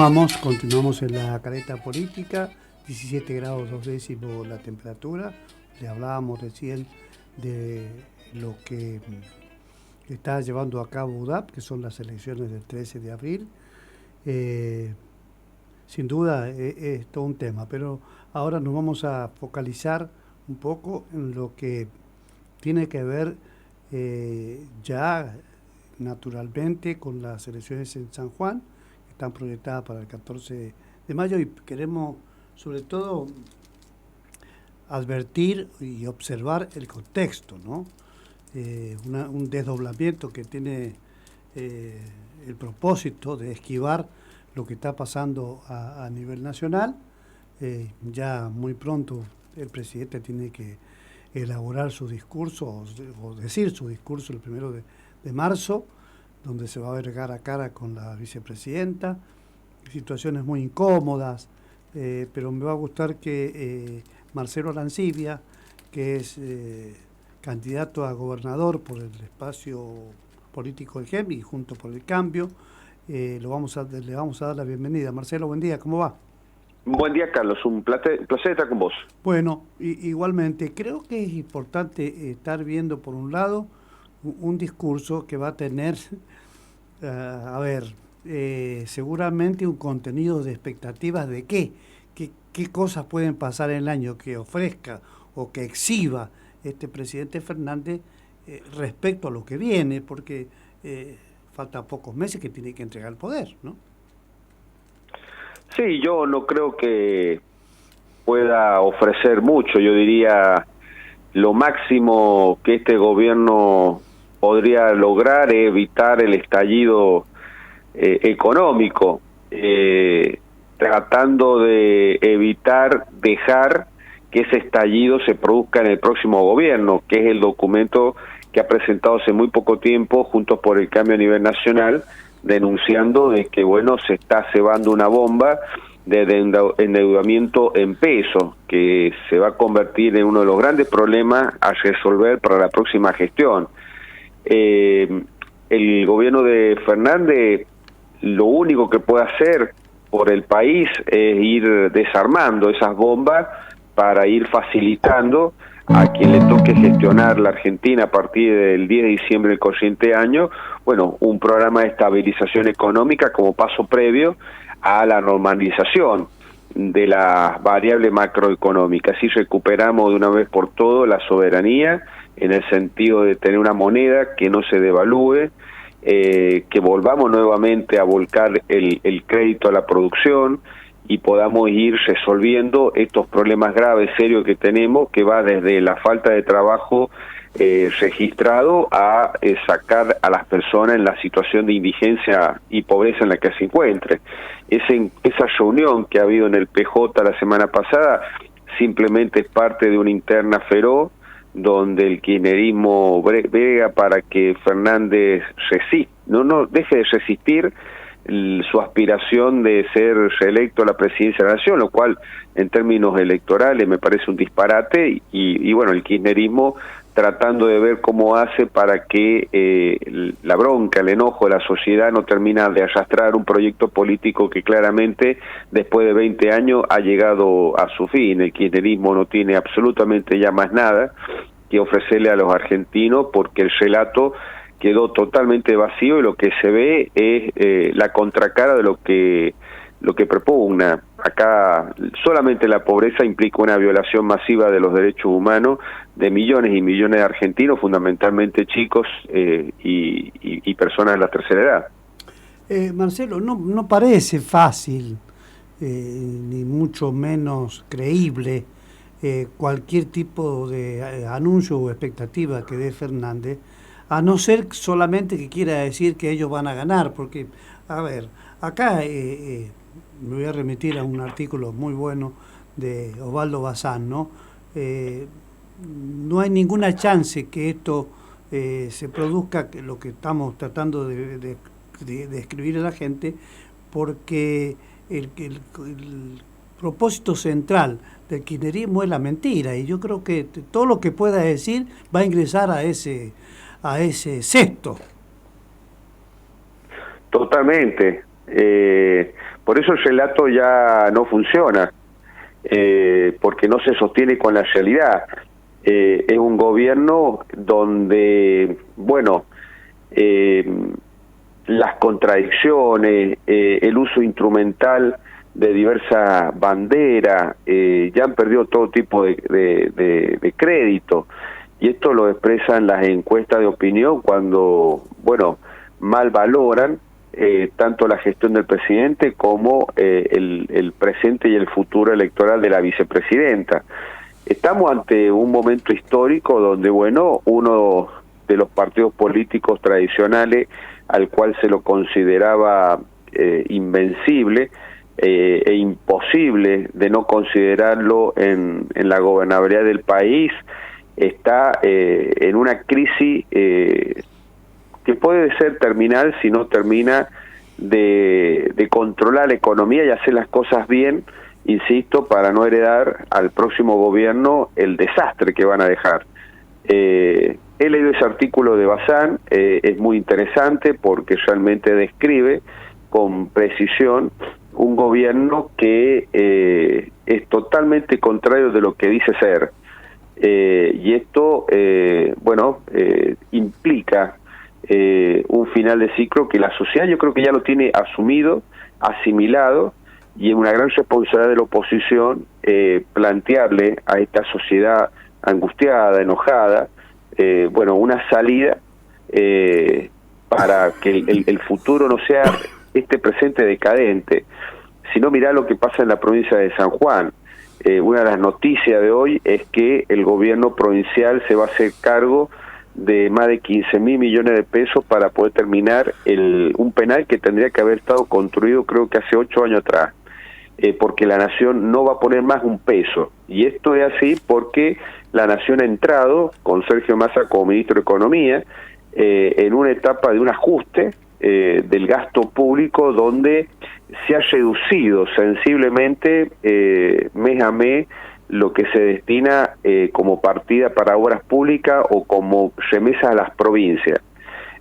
Continuamos en la caleta política, 17 grados 2 décimos la temperatura. Le hablábamos recién de lo que está llevando a cabo UDAP, que son las elecciones del 13 de abril. Sin duda es todo un tema, pero ahora nos vamos a focalizar un poco en lo que tiene que ver ya naturalmente con las elecciones en San Juan, que están proyectadas para el 14 de mayo, y queremos sobre todo advertir y observar el contexto, ¿no? Un desdoblamiento que tiene el propósito de esquivar lo que está pasando a nivel nacional. Ya muy pronto el presidente tiene que elaborar su discurso o decir su discurso el 1 de marzo, donde se va a ver cara a cara con la vicepresidenta. Situaciones muy incómodas, pero me va a gustar que Marcelo Arancibia, que es candidato a gobernador por el espacio político del GEM y Juntos por el Cambio, le vamos a dar la bienvenida. Marcelo, buen día, ¿cómo va? Buen día, Carlos, un placer estar con vos. Bueno, igualmente, creo que es importante estar viendo, por un lado, un discurso que va a tener, seguramente un contenido de expectativas de qué cosas pueden pasar en el año que ofrezca o que exhiba este presidente Fernández respecto a lo que viene, porque faltan pocos meses que tiene que entregar el poder, ¿no? Sí, yo no creo que pueda ofrecer mucho. Yo diría lo máximo que este gobierno podría lograr es evitar el estallido económico, tratando de dejar que ese estallido se produzca en el próximo gobierno, que es el documento que ha presentado hace muy poco tiempo Juntos por el Cambio a nivel nacional, denunciando de que, bueno, se está cebando una bomba de endeudamiento en pesos, que se va a convertir en uno de los grandes problemas a resolver para la próxima gestión. El gobierno de Fernández lo único que puede hacer por el país es ir desarmando esas bombas para ir facilitando a quien le toque gestionar la Argentina a partir del 10 de diciembre del corriente año, bueno, un programa de estabilización económica como paso previo a la normalización de las variables macroeconómicas. Así recuperamos de una vez por todo la soberanía en el sentido de tener una moneda que no se devalúe, que volvamos nuevamente a volcar el crédito a la producción y podamos ir resolviendo estos problemas graves, serios que tenemos, que va desde la falta de trabajo registrado a sacar a las personas en la situación de indigencia y pobreza en la que se encuentre. Esa reunión que ha habido en el PJ la semana pasada simplemente es parte de una interna feroz donde el kirchnerismo brega para que Fernández no deje de resistir su aspiración de ser reelecto a la presidencia de la Nación, lo cual en términos electorales me parece un disparate, y bueno, el kirchnerismo tratando de ver cómo hace para que la bronca, el enojo de la sociedad no termina de arrastrar un proyecto político que claramente después de 20 años ha llegado a su fin. El kirchnerismo no tiene absolutamente ya más nada que ofrecerle a los argentinos porque el relato quedó totalmente vacío y lo que se ve es la contracara de lo que propugna. Acá solamente la pobreza implica una violación masiva de los derechos humanos de millones y millones de argentinos, fundamentalmente chicos y personas de la tercera edad. Marcelo, no parece fácil, ni mucho menos creíble, cualquier tipo de anuncio o expectativa que dé Fernández, a no ser solamente que quiera decir que ellos van a ganar, porque, a ver, acá me voy a remitir a un artículo muy bueno de Osvaldo Bazán, ¿no? No hay ninguna chance que esto se produzca, que lo que estamos tratando de escribir a la gente, porque el propósito central del kirchnerismo es la mentira, y yo creo que todo lo que pueda decir va a ingresar a ese cesto. Totalmente. Por eso el relato ya no funciona, porque no se sostiene con la realidad. Es un gobierno donde, bueno, las contradicciones, el uso instrumental de diversas banderas, ya han perdido todo tipo de crédito, y esto lo expresan las encuestas de opinión cuando, bueno, mal valoran tanto la gestión del presidente como el presente y el futuro electoral de la vicepresidenta. Estamos ante un momento histórico donde, bueno, uno de los partidos políticos tradicionales al cual se lo consideraba invencible e imposible de no considerarlo en la gobernabilidad del país, está en una crisis que puede ser terminal si no termina de controlar la economía y hacer las cosas bien, insisto, para no heredar al próximo gobierno el desastre que van a dejar. He leído ese artículo de Bazán, es muy interesante porque realmente describe con precisión un gobierno que es totalmente contrario de lo que dice ser. Y esto, bueno, implica un final de ciclo que la sociedad yo creo que ya lo tiene asumido, asimilado, y es una gran responsabilidad de la oposición plantearle a esta sociedad angustiada, enojada, bueno, una salida para que el futuro no sea este presente decadente, sino mirá lo que pasa en la provincia de San Juan. Una de las noticias de hoy es que el gobierno provincial se va a hacer cargo de más de 15.000 millones de pesos para poder terminar un penal que tendría que haber estado construido creo que hace 8 años atrás, porque la Nación no va a poner más un peso, y esto es así porque la Nación ha entrado, con Sergio Massa como ministro de Economía, en una etapa de un ajuste del gasto público donde se ha reducido sensiblemente mes a mes lo que se destina como partida para obras públicas o como remesas a las provincias.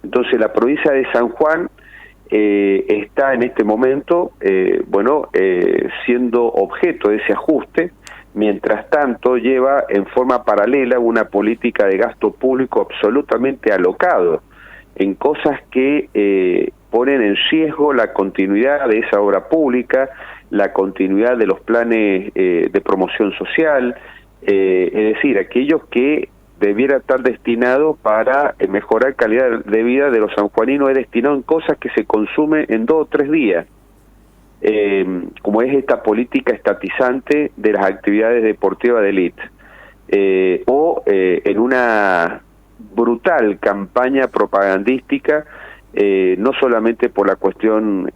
Entonces la provincia de San Juan está en este momento, bueno, siendo objeto de ese ajuste. Mientras tanto lleva en forma paralela una política de gasto público absolutamente alocado en cosas que ponen en riesgo la continuidad de esa obra pública, la continuidad de los planes de promoción social, es decir, aquellos que debiera estar destinado para mejorar calidad de vida de los sanjuaninos, es destinado en cosas que se consumen en 2 o 3 días. Como es esta política estatizante de las actividades deportivas de élite, o en una brutal campaña propagandística, no solamente por la cuestión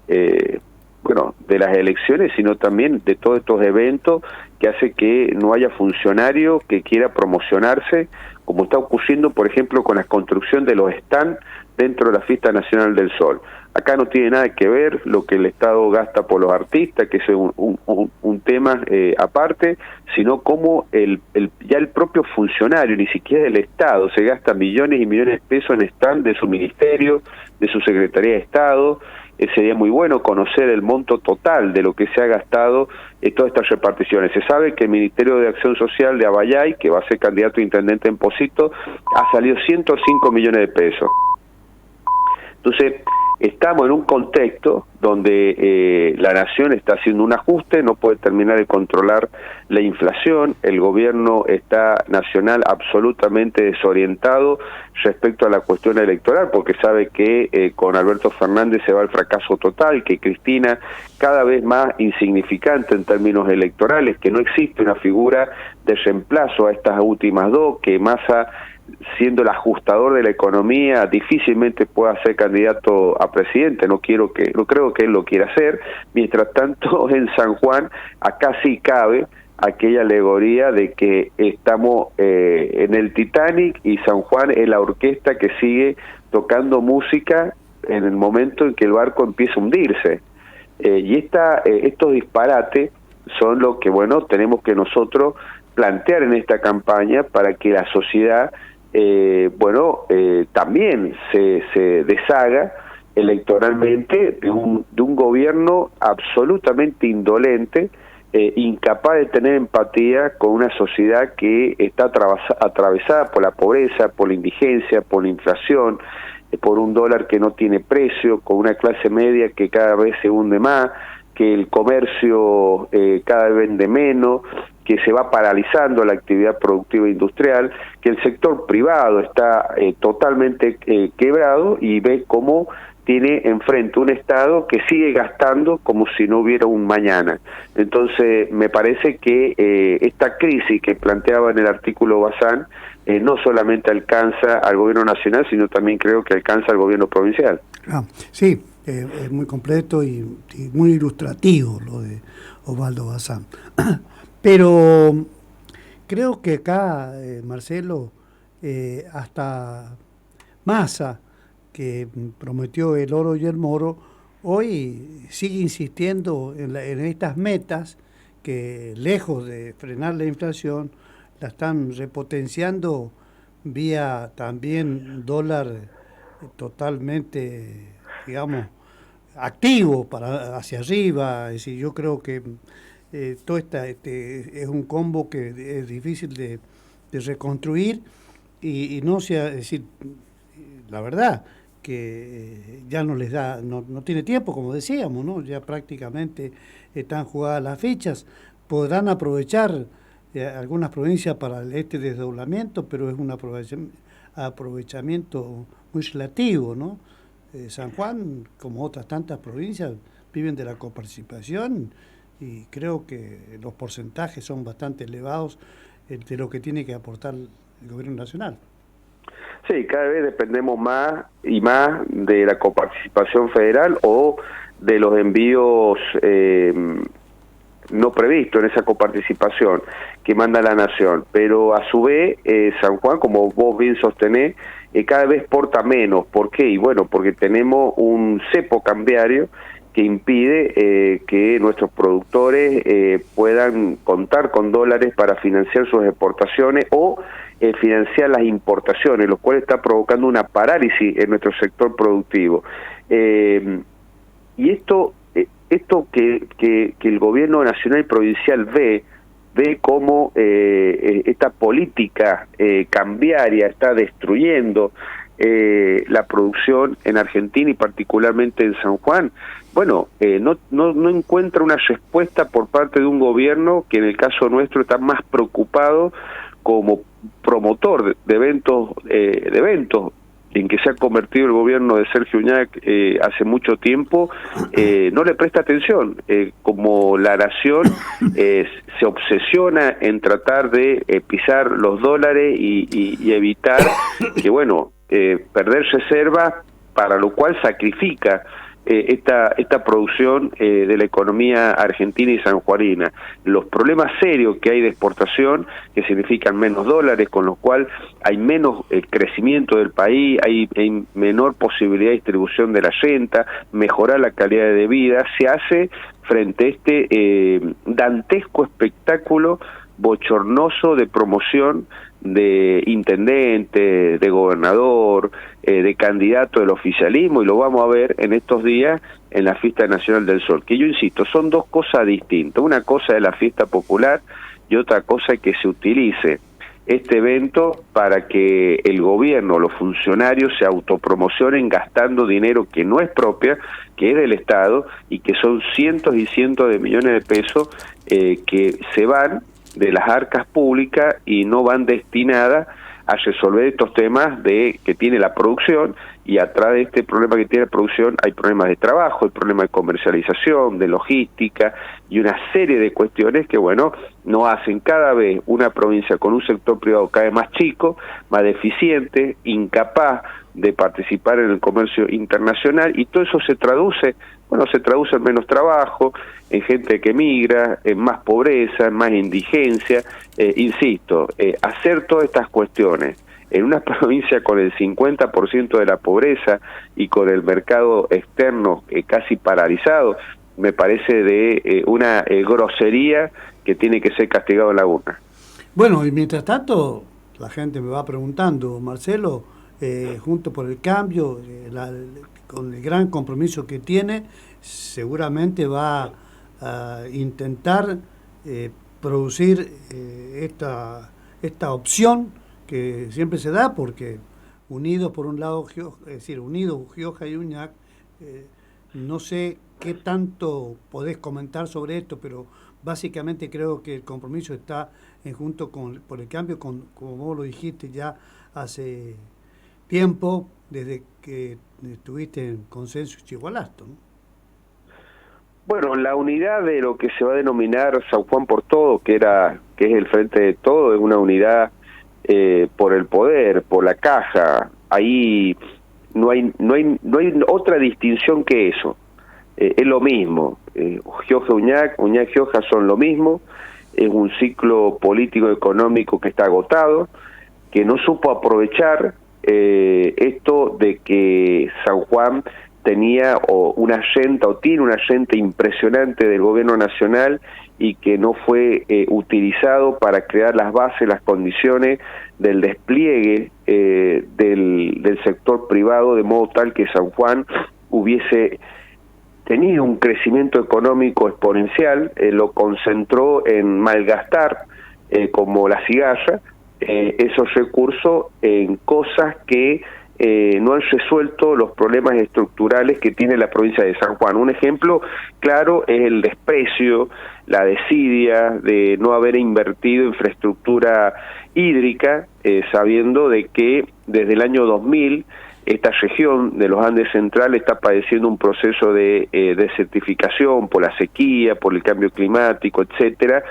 bueno, de las elecciones, sino también de todos estos eventos que hace que no haya funcionario que quiera promocionarse, como está ocurriendo, por ejemplo, con la construcción de los stands dentro de la Fiesta Nacional del Sol. Acá no tiene nada que ver lo que el Estado gasta por los artistas, que es un tema aparte, sino como ya el propio funcionario, ni siquiera el Estado, se gasta millones y millones de pesos en stand de su ministerio, de su Secretaría de Estado. Sería muy bueno conocer el monto total de lo que se ha gastado en todas estas reparticiones. Se sabe que el Ministerio de Acción Social de Abayay, que va a ser candidato a intendente en Pocito, ha salido 105 millones de pesos. Entonces, estamos en un contexto donde la Nación está haciendo un ajuste, no puede terminar de controlar la inflación, el gobierno nacional absolutamente desorientado respecto a la cuestión electoral, porque sabe que con Alberto Fernández se va al fracaso total, que Cristina cada vez más insignificante en términos electorales, que no existe una figura de reemplazo a estas últimas dos, que Massa, siendo el ajustador de la economía, difícilmente pueda ser candidato a presidente. No creo que él lo quiera hacer. Mientras tanto, en San Juan, acá sí cabe aquella alegoría de que estamos en el Titanic y San Juan es la orquesta que sigue tocando música en el momento en que el barco empieza a hundirse. Y estos disparates son lo que, bueno, tenemos que nosotros plantear en esta campaña para que la sociedad bueno, también se deshaga electoralmente de un gobierno absolutamente indolente, incapaz de tener empatía con una sociedad que está atravesada por la pobreza, por la indigencia, por la inflación, por un dólar que no tiene precio, con una clase media que cada vez se hunde más, que el comercio cada vez vende menos, que se va paralizando la actividad productiva industrial, que el sector privado está totalmente quebrado y ve cómo tiene enfrente un Estado que sigue gastando como si no hubiera un mañana. Entonces, me parece que esta crisis que planteaba en el artículo Bazán no solamente alcanza al gobierno nacional, sino también creo que alcanza al gobierno provincial. Sí, es muy completo y muy ilustrativo lo de Osvaldo Bazán. Pero creo que acá, Marcelo, hasta Massa, que prometió el oro y el moro, hoy sigue insistiendo en estas metas que, lejos de frenar la inflación, la están repotenciando vía también dólar totalmente, digamos, activo para hacia arriba. Es decir, yo creo que todo es un combo que es difícil de reconstruir y no sea, es decir, la verdad que ya no les da, no tiene tiempo, como decíamos, ¿no? Ya prácticamente están jugadas las fichas. Podrán aprovechar algunas provincias para este desdoblamiento, pero es un aprovechamiento muy relativo, ¿no? San Juan, como otras tantas provincias, viven de la coparticipación y creo que los porcentajes son bastante elevados de lo que tiene que aportar el gobierno nacional. Sí, cada vez dependemos más y más de la coparticipación federal o de los envíos no previstos en esa coparticipación que manda la nación. Pero a su vez, San Juan, como vos bien sostenés, cada vez porta menos. ¿Por qué? Y bueno, porque tenemos un cepo cambiario que impide que nuestros productores puedan contar con dólares para financiar sus exportaciones o financiar las importaciones, lo cual está provocando una parálisis en nuestro sector productivo. Y esto que el gobierno nacional y provincial ve cómo esta política cambiaria está destruyendo la producción en Argentina y particularmente en San Juan. Bueno, no encuentra una respuesta por parte de un gobierno que en el caso nuestro está más preocupado como promotor de eventos en que se ha convertido el gobierno de Sergio Uñac hace mucho tiempo, no le presta atención, como la nación se obsesiona en tratar de pisar los dólares y evitar que, bueno, perder reservas, para lo cual sacrifica esta producción de la economía argentina y sanjuanina. Los problemas serios que hay de exportación, que significan menos dólares, con lo cual hay menos crecimiento del país, hay menor posibilidad de distribución de la renta, mejorar la calidad de vida, se hace frente a este dantesco espectáculo bochornoso de promoción de intendente, de gobernador, de candidato del oficialismo, y lo vamos a ver en estos días en la Fiesta Nacional del Sol, que yo insisto, son dos cosas distintas. Una cosa es la fiesta popular y otra cosa es que se utilice este evento para que el gobierno, los funcionarios se autopromocionen gastando dinero que no es propia, que es del Estado, y que son cientos y cientos de millones de pesos que se van de las arcas públicas y no van destinadas a resolver estos temas que tiene la producción, y atrás de este problema que tiene la producción hay problemas de trabajo, hay problemas de comercialización, de logística y una serie de cuestiones que, bueno, nos hacen cada vez una provincia con un sector privado cada vez más chico, más deficiente, incapaz de participar en el comercio internacional, y todo eso se traduce en menos trabajo, en gente que migra, en más pobreza, en más indigencia. Insisto, hacer todas estas cuestiones en una provincia con el 50% de la pobreza y con el mercado externo casi paralizado, me parece de una grosería que tiene que ser castigado en la urna. Bueno, y mientras tanto, la gente me va preguntando, Marcelo, Juntos por el Cambio, con el gran compromiso que tiene, seguramente va a intentar producir esta opción que siempre se da, porque unidos por un lado, es decir, unidos Gioja y Uñac, no sé qué tanto podés comentar sobre esto, pero básicamente creo que el compromiso está junto por el cambio, como vos lo dijiste ya hace tiempo, desde que estuviste en Consenso y Chigualasto, ¿no? Bueno, la unidad de lo que se va a denominar San Juan por Todo, que es el Frente de Todo, es una unidad por el poder, por la caja. Ahí no hay otra distinción que eso. Es lo mismo. Gioja Uñac Gioja son lo mismo. Es un ciclo político económico que está agotado, que no supo aprovechar esto de que San Juan tenía una renta o tiene una renta impresionante del gobierno nacional y que no fue utilizado para crear las bases, las condiciones del despliegue del sector privado, de modo tal que San Juan hubiese tenido un crecimiento económico exponencial. Lo concentró en malgastar, como la cigarra, esos recursos en cosas que no han resuelto los problemas estructurales que tiene la provincia de San Juan. Un ejemplo claro es el desprecio, la desidia de no haber invertido infraestructura hídrica, sabiendo de que desde el año 2000 esta región de los Andes Centrales está padeciendo un proceso de desertificación por la sequía, por el cambio climático, etcétera,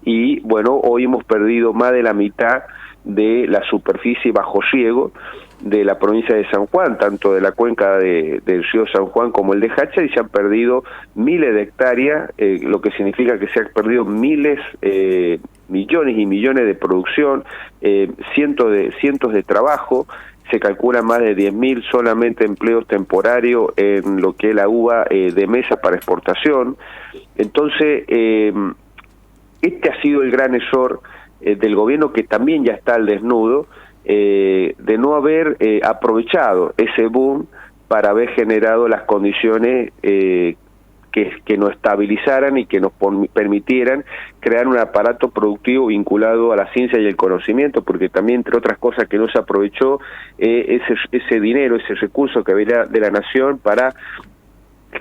y bueno, hoy hemos perdido más de la mitad de la superficie bajo riego de la provincia de San Juan, tanto de la cuenca del río San Juan como el de Hacha, y se han perdido miles de hectáreas, lo que significa que se han perdido millones y millones de producción, cientos de trabajo. Se calculan más de 10.000 solamente empleos temporarios en lo que es la uva de mesa para exportación. Entonces, este ha sido el gran error del gobierno, que también ya está al desnudo, de no haber aprovechado ese boom para haber generado las condiciones que nos estabilizaran y que nos permitieran crear un aparato productivo vinculado a la ciencia y el conocimiento, porque también, entre otras cosas que no se aprovechó, ese dinero, ese recurso que venía de la nación para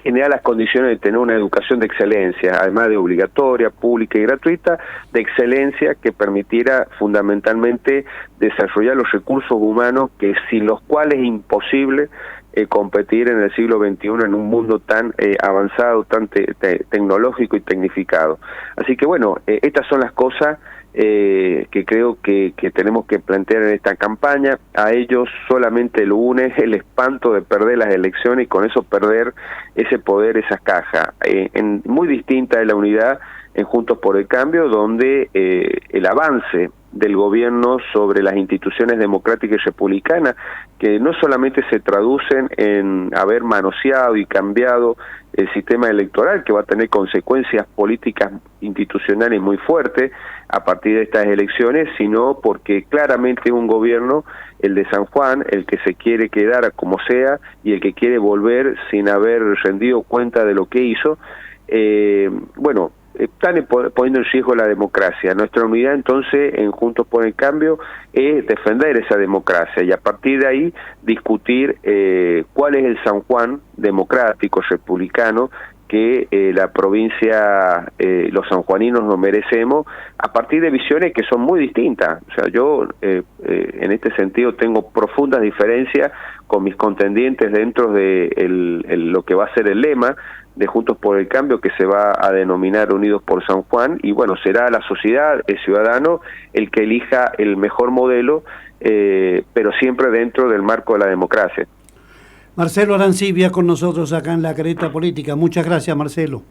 generar las condiciones de tener una educación de excelencia, además de obligatoria, pública y gratuita, de excelencia, que permitiera fundamentalmente desarrollar los recursos humanos que sin los cuales es imposible competir en el siglo XXI en un mundo tan avanzado, tan tecnológico y tecnificado. Así que bueno, estas son las cosas que creo que tenemos que plantear en esta campaña. A ellos solamente lo une el espanto de perder las elecciones y con eso perder ese poder, esa caja. Muy distinta es la unidad en Juntos por el Cambio, donde el avance del gobierno sobre las instituciones democráticas y republicanas, que no solamente se traducen en haber manoseado y cambiado el sistema electoral, que va a tener consecuencias políticas institucionales muy fuertes a partir de estas elecciones, sino porque claramente es un gobierno, el de San Juan, el que se quiere quedar como sea y el que quiere volver sin haber rendido cuenta de lo que hizo. Bueno, están poniendo en riesgo la democracia. Nuestra unidad entonces en Juntos por el Cambio es defender esa democracia y a partir de ahí discutir cuál es el San Juan democrático, republicano, que la provincia, los sanjuaninos nos merecemos, a partir de visiones que son muy distintas. O sea, yo en este sentido tengo profundas diferencias con mis contendientes dentro de lo que va a ser el lema de Juntos por el Cambio, que se va a denominar Unidos por San Juan, y bueno, será la sociedad, el ciudadano, el que elija el mejor modelo, pero siempre dentro del marco de la democracia. Marcelo Arancibia con nosotros acá en La Careta Política. Muchas gracias, Marcelo.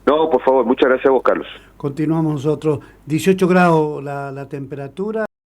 No, por favor, muchas gracias a vos, Carlos. Continuamos nosotros. 18 grados la temperatura.